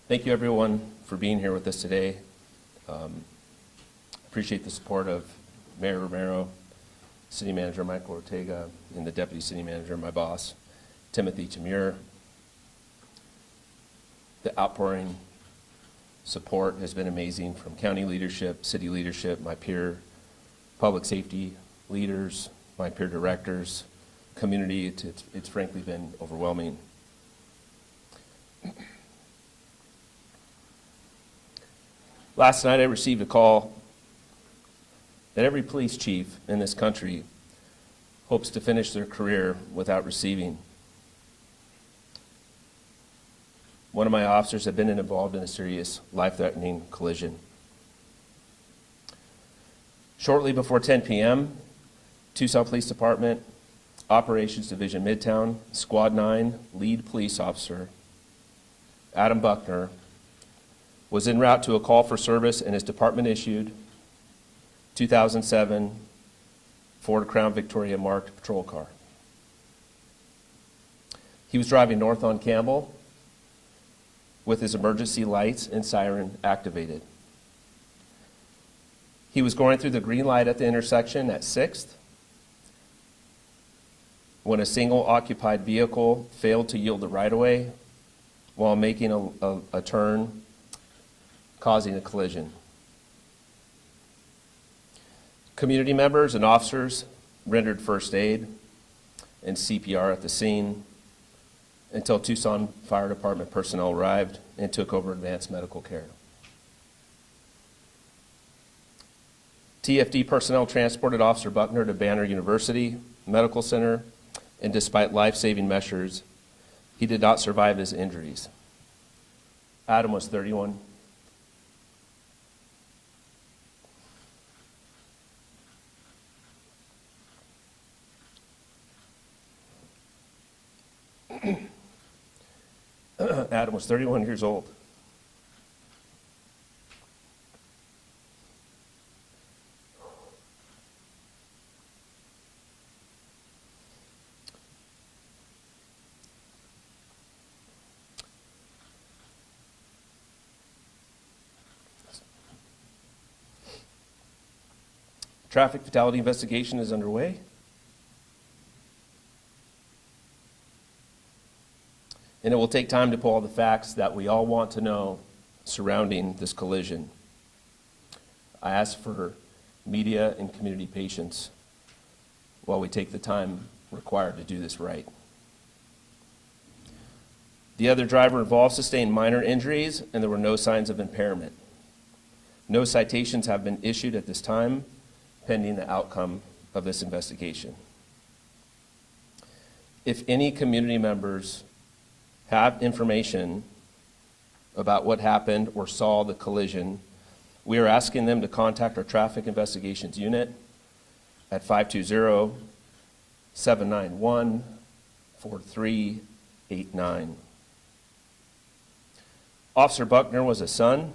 Thank you, everyone, for being here with us today. Appreciate the support of Mayor Romero, City Manager Michael Ortega, and the Deputy City Manager, my boss, Timothy Tamur. The outpouring support has been amazing from county leadership, city leadership, my peer public safety leaders, my peer directors, community. It's frankly been overwhelming. Last night I received a call that every police chief in this country hopes to finish their career without receiving. One of my officers had been involved in a serious life-threatening collision. Shortly before 10 p.m., Tucson Police Department, Operations Division Midtown, Squad 9, lead police officer, Adam Buckner, was en route to a call for service in his department-issued 2007 Ford Crown Victoria marked patrol car. He was driving north on Campbell with his emergency lights and siren activated. He was going through the green light at the intersection at 6th when a single occupied vehicle failed to yield the right-of-way while making a turn, causing a collision. Community members and officers rendered first aid and CPR at the scene until Tucson Fire Department personnel arrived and took over advanced medical care. TFD personnel transported Officer Buckner to Banner University Medical Center, and despite life-saving measures, he did not survive his injuries. Adam was 31. Adam was 31 years old. Traffic fatality investigation is underway. And it will take time to pull all the facts that we all want to know surrounding this collision. I ask for media and community patience while we take the time required to do this right. The other driver involved sustained minor injuries, and there were no signs of impairment. No citations have been issued at this time, pending the outcome of this investigation. If any community members have information about what happened or saw the collision, we are asking them to contact our Traffic Investigations Unit at 520-791-4389. Officer Buckner was a son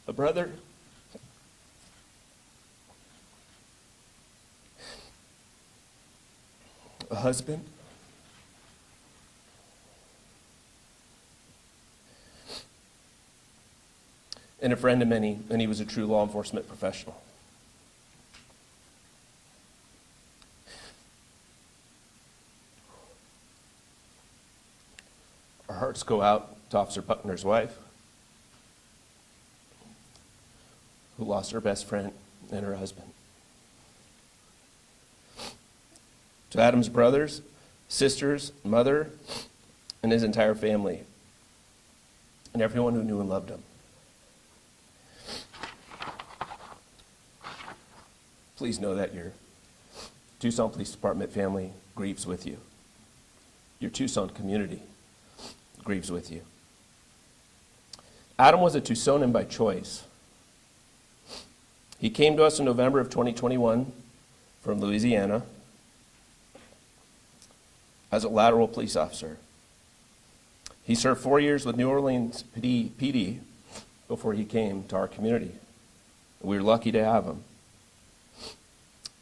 a brother, a husband, and a friend of many, and he was a true law enforcement professional. Our hearts go out to Officer Buckner's wife, who lost her best friend and her husband. To Adam's brothers, sisters, mother, and his entire family, and everyone who knew and loved him. Please know that your Tucson Police Department family grieves with you. Your Tucson community grieves with you. Adam was a Tucsonan by choice. He came to us in November of 2021 from Louisiana as a lateral police officer. He served 4 years with New Orleans PD before he came to our community. We were lucky to have him.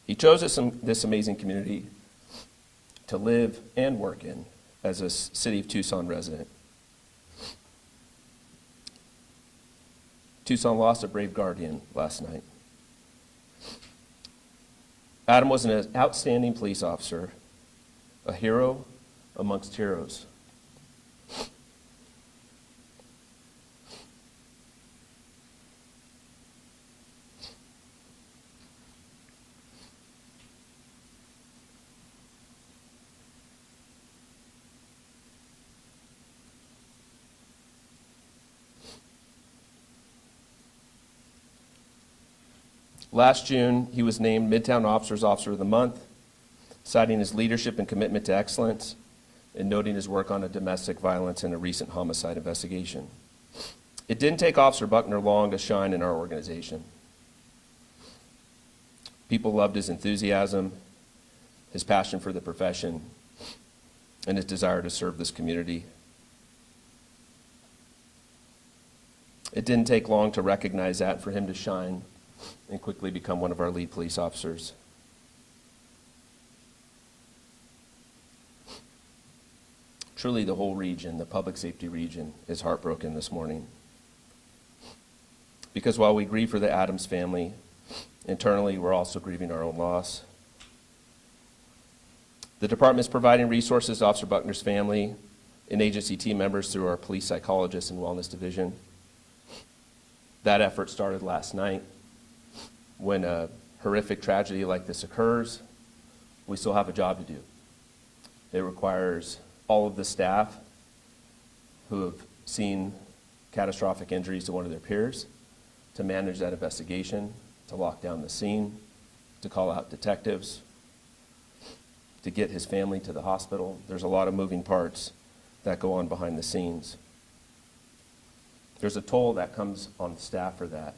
He chose this amazing community to live and work in as a City of Tucson resident. Tucson lost a brave guardian last night. Adam was an outstanding police officer, a hero amongst heroes. Last June, he was named Midtown Officers Officer of the Month, citing his leadership and commitment to excellence and noting his work on a domestic violence and a recent homicide investigation. It didn't take Officer Buckner long to shine in our organization. People loved his enthusiasm, his passion for the profession, and his desire to serve this community. It didn't take long to recognize that for him to shine and quickly become one of our lead police officers. Truly, the whole region, the public safety region, is heartbroken this morning. Because while we grieve for the Adams family, internally we're also grieving our own loss. The department is providing resources to Officer Buckner's family and agency team members through our police psychologist and wellness division. That effort started last night. When a horrific tragedy like this occurs, we still have a job to do. It requires all of the staff who have seen catastrophic injuries to one of their peers to manage that investigation, to lock down the scene, to call out detectives, to get his family to the hospital. There's a lot of moving parts that go on behind the scenes. There's a toll that comes on staff for that.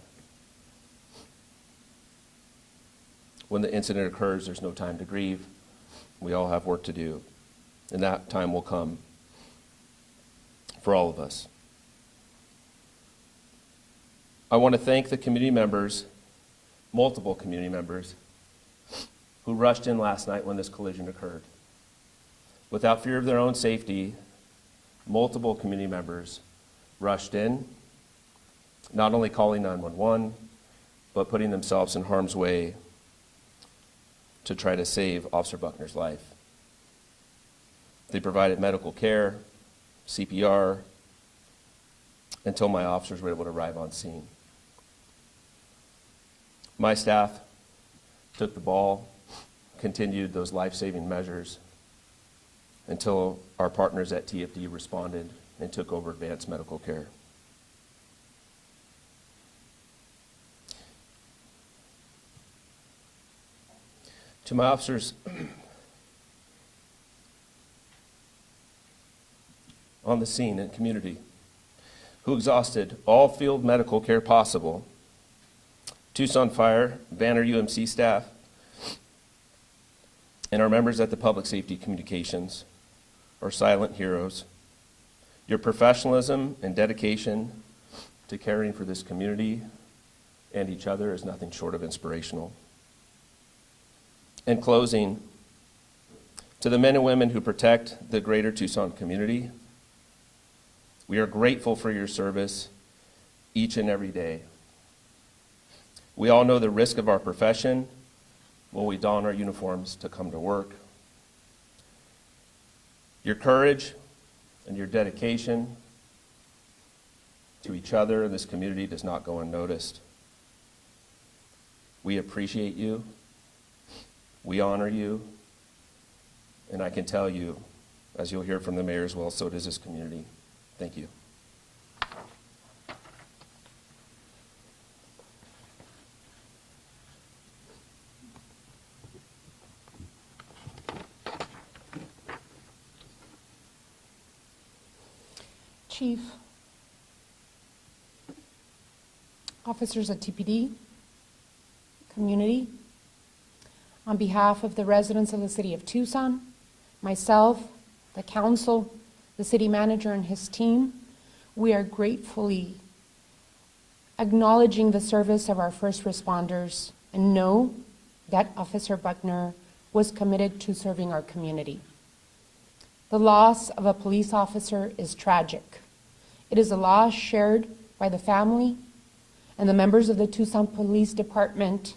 When the incident occurs, there's no time to grieve. We all have work to do, and that time will come for all of us. I want to thank the community members, multiple community members, who rushed in last night when this collision occurred. Without fear of their own safety, multiple community members rushed in, not only calling 911, but putting themselves in harm's way to try to save Officer Buckner's life. They provided medical care, CPR, until my officers were able to arrive on scene. My staff took the ball, continued those life-saving measures until our partners at TFD responded and took over advanced medical care. To my officers on the scene and community who exhausted all field medical care possible, Tucson Fire, Banner UMC staff, and our members at the Public Safety Communications are silent heroes. Your professionalism and dedication to caring for this community and each other is nothing short of inspirational. In closing, to the men and women who protect the greater Tucson community, we are grateful for your service each and every day. We all know the risk of our profession when we don our uniforms to come to work. Your courage and your dedication to each other in this community does not go unnoticed. We appreciate you. We honor you, and I can tell you, as you'll hear from the mayor as well, so does this community. Thank you. Chief, officers at TPD, community. On behalf of the residents of the city of Tucson, myself, the council, the city manager and his team, we are gratefully acknowledging the service of our first responders and know that Officer Buckner was committed to serving our community. The loss of a police officer is tragic. It is a loss shared by the family and the members of the Tucson Police Department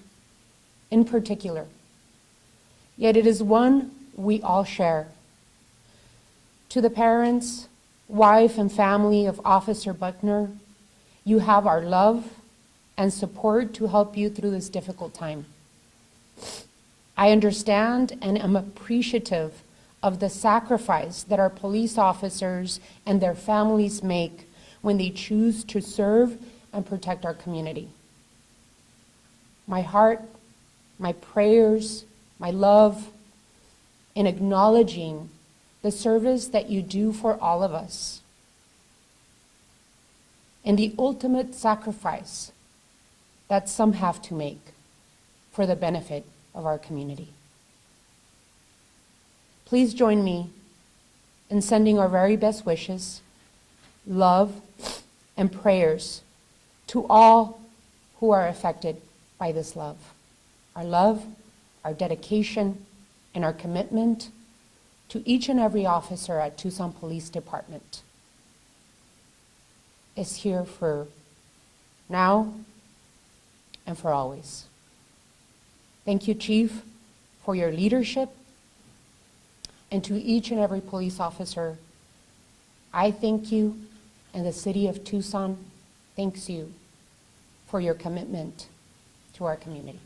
in particular. Yet it is one we all share. To the parents, wife, and family of Officer Buckner, you have our love and support to help you through this difficult time. I understand and am appreciative of the sacrifice that our police officers and their families make when they choose to serve and protect our community. My heart, my prayers, my love in acknowledging the service that you do for all of us and the ultimate sacrifice that some have to make for the benefit of our community. Please join me in sending our very best wishes, love, and prayers to all who are affected by this love. Our love, our dedication, and our commitment to each and every officer at Tucson Police Department is here for now and for always. Thank you, Chief, for your leadership, and to each and every police officer, I thank you, and the city of Tucson thanks you for your commitment to our community.